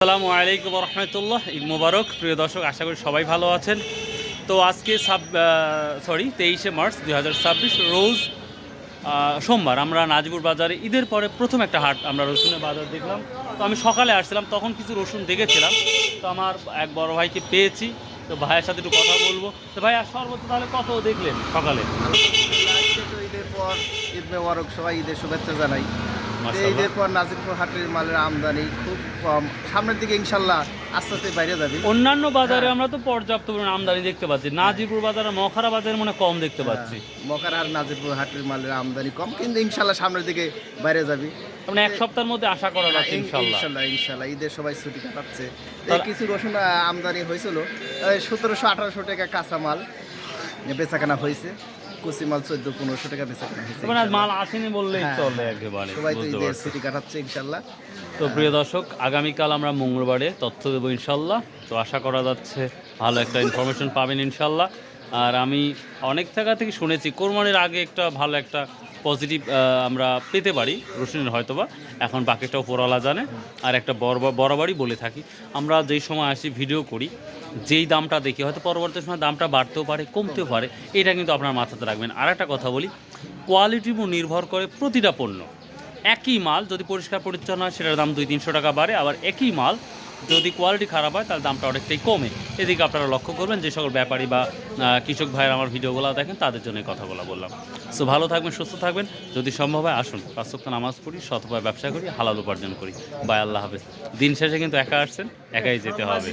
আসসালামু আলাইকুম রহমতুল্লাহ। ঈদ মুবারক প্রিয় দর্শক, আশা করি সবাই ভালো আছেন। তো আজকে 23শে মার্চ 2026 রোজ সোমবার। আমরা নাজিপুর বাজারে ঈদের পরে প্রথম একটা হাট আমরা রসুনের বাজার দেখলাম। তো আমি সকালে আসছিলাম, তখন কিছু রসুন দেখেছিলাম। তো আমার এক বড় ভাইকে পেয়েছি, তো ভাইয়ের সাথে একটু কথা বলবো। তো ভাই আর সর্বোচ্চ তাহলে কত দেখলেন সকালে? ঈদের পর ঈদ মোবারক, সবাই ঈদের শুভেচ্ছা জানাই। মাশাআল্লাহ। ঈদের পর নাজিরপুর হাটের মালের আমদানি খুব কম, সামনের দিকে ইনশাল্লাহ আস্তে আস্তে বাইরে যাবে। অন্যান্য বাজারে আমরা তো পর্যাপ্ত পরিমাণ আমদানি দেখতে পাচ্ছি, নাজিরপুর বাজারে মখারা বাজারে মনে কম দেখতে পাচ্ছি। মকার আর নাজিরপুর হাটের মালের আমদানি কম, কিন্তু ইনশাল্লাহ সামনের দিকে বাইরে যাবে। মানে এক সপ্তাহের মধ্যে আশা করা যাচ্ছে ইনশাল্লাহ। ইনশাল্লাহ ইনশাল্লাহ ঈদের সবাই ছুটি কাটাচ্ছে। তার- কিছু রসুন আমদানি হয়েছিল 1700-1800 টাকা কাঁচা মাল বেচাকেনা হয়েছে। কুচি মাল 1400-1500 টাকা বেচাকেনা হয়েছে। মানে আর মাল আসেনি বললেই হ্যাঁ, চলে একেবারে, সবাই তো বুঝতে ঈদের পারছি। ছুটি কাটাচ্ছে ইনশাল্লাহ। তো প্রিয় দর্শক, আগামীকাল আমরা মঙ্গলবারে তথ্য দেবো ইনশাল্লাহ। তো আশা করা যাচ্ছে ভালো একটা ইনফরমেশন পাবেন ইনশাল্লাহ। আর আমি অনেক জায়গা থেকে শুনেছি কোরবানির আগে একটা ভালো একটা পজিটিভ আমরা পেতে পারি রসুনের, হয়তোবা এখন বাকিটা উপরওয়ালা জানে। আর একটা বরাবরই বলে থাকি, আমরা যেই সময় আসি ভিডিও করি, যেই দামটা দেখি হয়তো পরবর্তী সময় দামটা বাড়তেও পারে কমতেও পারে, এটা কিন্তু আপনার মাথাতে রাখবেন। আর একটা কথা বলি, কোয়ালিটির উপর নির্ভর করে প্রতিটা পণ্য। একই মাল যদি পরিষ্কার পরিচ্ছন্ন হয় সেটার দাম 200-300 টাকা বাড়ে, আবার একই মাল যদি কোয়ালিটি খারাপ হয় তার দামটা অনেকটাই কমে। এদিকে আপনারা লক্ষ্য করবেন, যে সকল ব্যাপারী বা কৃষক ভাইয়ের আমার ভিডিওগুলো দেখেন তাদের জন্য এই কথাগুলো বললাম। সো ভালো থাকবেন, সুস্থ থাকবেন। যদি সম্ভব হয় আসুন 5 ওয়াক্ত নামাজ পড়ি, সতভাবে ব্যবসা করি, হালাল উপার্জন করি। বাই, আল্লাহ হাফেজ। দিন শেষে কিন্তু একা আসছেন, একাই যেতে হবে।